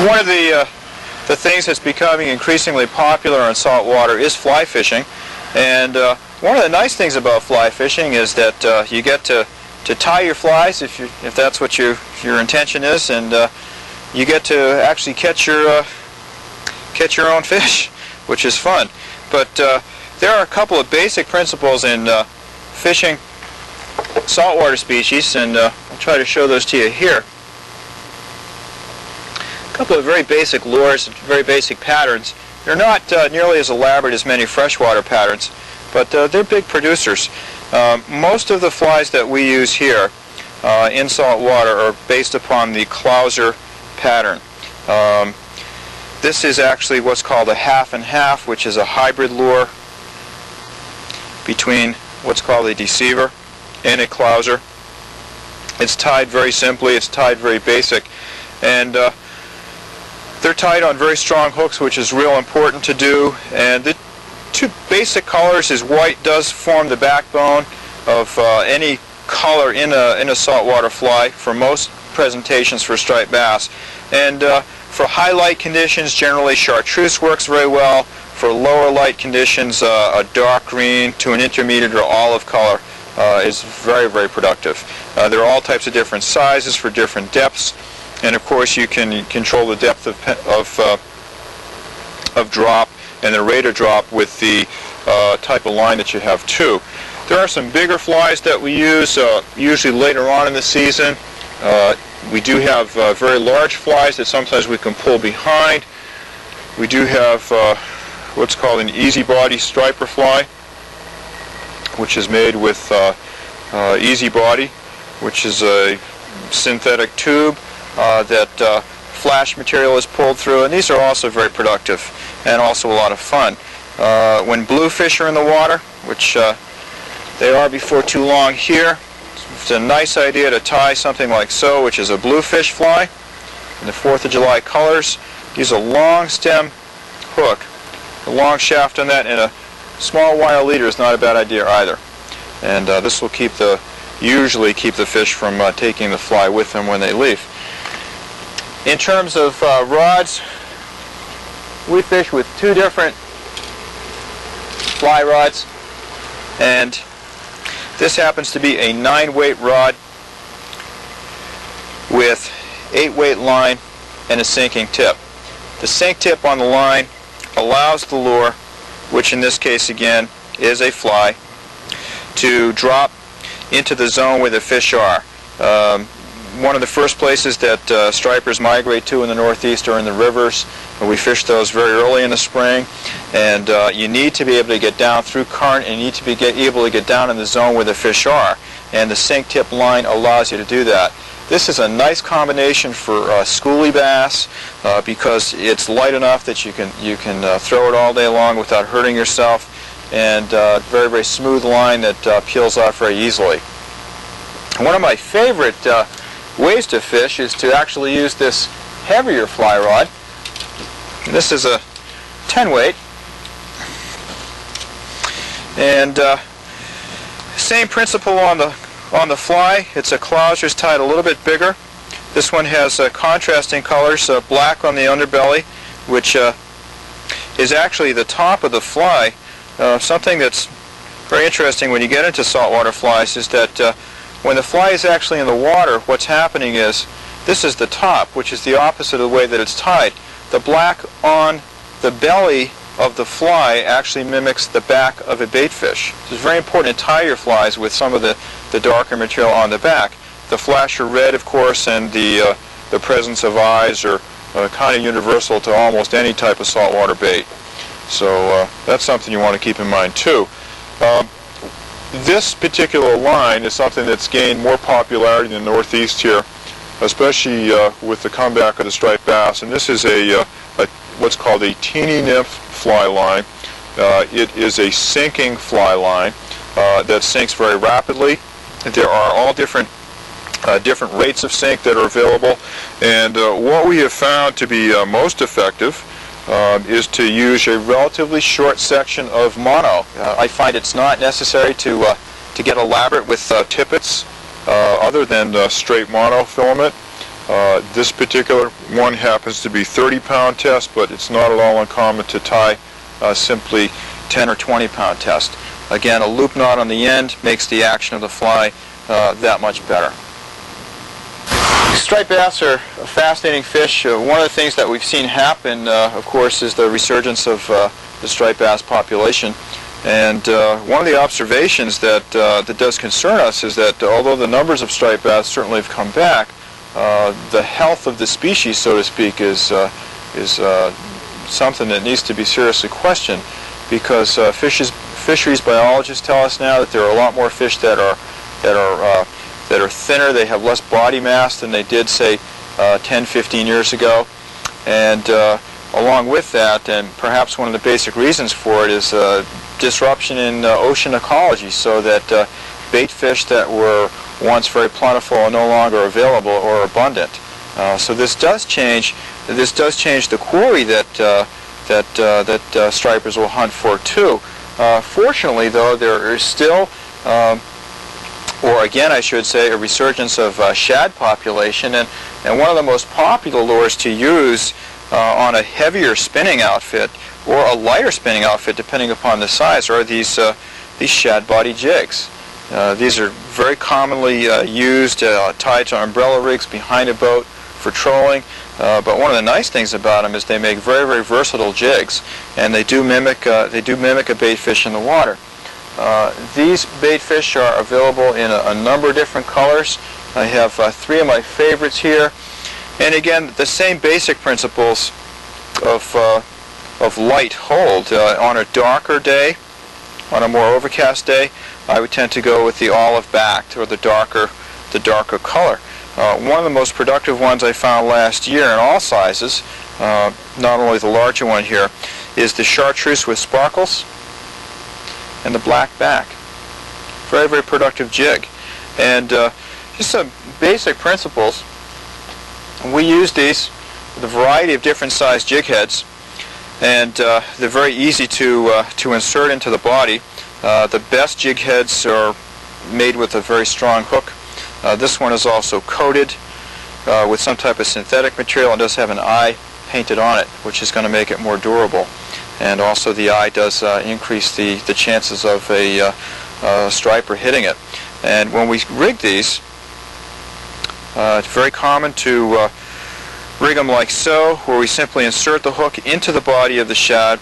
One of the things that's becoming increasingly popular in saltwater is fly fishing, and one of the nice things about fly fishing is that you get to tie your flies if that's what your intention is, and you get to actually catch your own fish, which is fun. But there are a couple of basic principles in fishing saltwater species, and I'll try to show those to you here. A couple of very basic lures, very basic patterns. They're not nearly as elaborate as many freshwater patterns, but they're big producers. Most of the flies that we use here in saltwater are based upon the clouser pattern. This is actually what's called a half and half, which is a hybrid lure between what's called a deceiver and a clouser. It's tied very simply, it's tied very basic, and they're tied on very strong hooks, which is real important to do. And the two basic colors is white does form the backbone of any color in a saltwater fly for most presentations for striped bass. And for high light conditions, generally chartreuse works very well. For lower light conditions, a dark green to an intermediate or olive color is very, very productive. There are all types of different sizes for different depths, and of course you can control the depth of drop and the rate of drop with the type of line that you have too. There are some bigger flies that we use usually later on in the season. We do have very large flies that sometimes we can pull behind. We do have what's called an easy body striper fly, which is made with easy body, which is a synthetic tube that flash material is pulled through, and these are also very productive and also a lot of fun. When bluefish are in the water, which they are before too long here, it's a nice idea to tie something like so, which is a bluefish fly in the 4th of July colors. Use a long stem hook, a long shaft on that, and a small wire leader is not a bad idea either. And this will usually keep the fish from taking the fly with them when they leave. In terms of rods, we fish with two different fly rods, and this happens to be a 9-weight rod with 8-weight line and a sinking tip. The sink tip on the line allows the lure, which in this case again is a fly, to drop into the zone where the fish are. One of the first places that stripers migrate to in the Northeast are in the rivers. We fish those very early in the spring, and you need to be able to get down through current, and you need to be able to get down in the zone where the fish are, and the sink tip line allows you to do that. This is a nice combination for schoolie bass because it's light enough that you can throw it all day long without hurting yourself, and very, very smooth line that peels off very easily. One of my favorite ways to fish is to actually use this heavier fly rod. This is a 10-weight, and same principle on the fly. It's a clouser, it's tied a little bit bigger. This one has contrasting colors, black on the underbelly, which is actually the top of the fly. Something that's very interesting when you get into saltwater flies is that when the fly is actually in the water, what's happening is this is the top, which is the opposite of the way that it's tied. The black on the belly of the fly actually mimics the back of a bait fish. So it's very important to tie your flies with some of the darker material on the back. The flasher red, of course, and the presence of eyes are kind of universal to almost any type of saltwater bait. So that's something you want to keep in mind too. This particular line is something that's gained more popularity in the Northeast here, especially with the comeback of the striped bass. And this is what's called a teeny nymph fly line. It is a sinking fly line that sinks very rapidly. There are all different rates of sink that are available, and what we have found to be most effective is to use a relatively short section of mono. I find it's not necessary to get elaborate with tippets other than straight monofilament. This particular one happens to be 30-pound test, but it's not at all uncommon to tie simply 10 or 20-pound test. Again, a loop knot on the end makes the action of the fly that much better. Striped bass are a fascinating fish. One of the things that we've seen happen, of course, is the resurgence of the striped bass population. And one of the observations that does concern us is that although the numbers of striped bass certainly have come back, the health of the species, so to speak, is something that needs to be seriously questioned, because fisheries biologists tell us now that there are a lot more fish that are thinner. They have less body mass than they did, say, 10, 15 years ago. And along with that, and perhaps one of the basic reasons for it, is disruption in ocean ecology, so that bait fish that were once very plentiful are no longer available or abundant. So this does change the quarry that stripers will hunt for too. Fortunately, though, there is still, or again I should say, a resurgence of shad population, and one of the most popular lures to use on a heavier spinning outfit or a lighter spinning outfit, depending upon the size, are these shad body jigs. These are very commonly used tied to umbrella rigs behind a boat for trolling. But one of the nice things about them is they make very, very versatile jigs, and they do mimic a bait fish in the water. These bait fish are available in a number of different colors. I have 3 of my favorites here, and again, the same basic principles of light hold. On a darker day, on a more overcast day, I would tend to go with the olive backed, or the darker color. One of the most productive ones I found last year in all sizes, not only the larger one here, is the chartreuse with sparkles and the black back. Very, very productive jig. And just some basic principles. We use these with a variety of different size jig heads, and they're very easy to insert into the body. The best jig heads are made with a very strong hook. This one is also coated with some type of synthetic material and does have an eye painted on it, which is going to make it more durable. And also the eye does increase the chances of a striper hitting it. And when we rig these, it's very common to rig them like so, where we simply insert the hook into the body of the shad.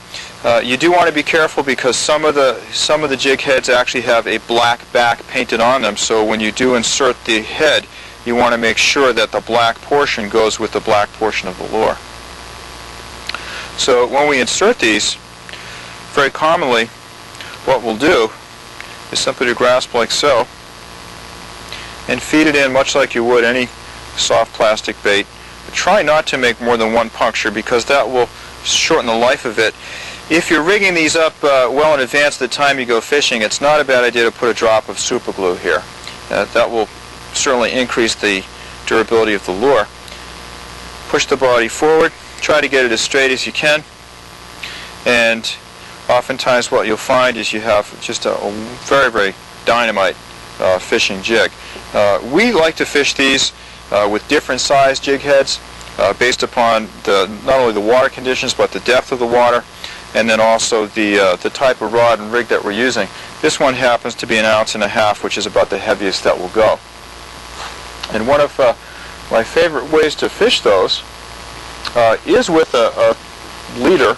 You do want to be careful, because some of the jig heads actually have a black back painted on them, so when you do insert the head, you want to make sure that the black portion goes with the black portion of the lure. So when we insert these, very commonly what we'll do is simply to grasp like so and feed it in much like you would any soft plastic bait. But try not to make more than one puncture, because that will shorten the life of it. If you're rigging these up well in advance of the time you go fishing, it's not a bad idea to put a drop of super glue here. That will certainly increase the durability of the lure. Push the body forward, try to get it as straight as you can, and oftentimes what you'll find is you have just a very, very dynamite fishing jig. We like to fish these with different size jig heads based upon not only the water conditions, but the depth of the water, and then also the type of rod and rig that we're using. This one happens to be 1.5 ounces, which is about the heaviest that will go. And one of my favorite ways to fish those is with a leader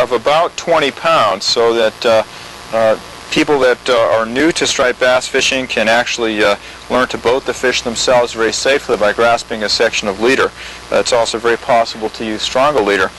of about 20 pounds, so that people that are new to striped bass fishing can actually learn to boat the fish themselves very safely by grasping a section of leader. It's also very possible to use stronger leader.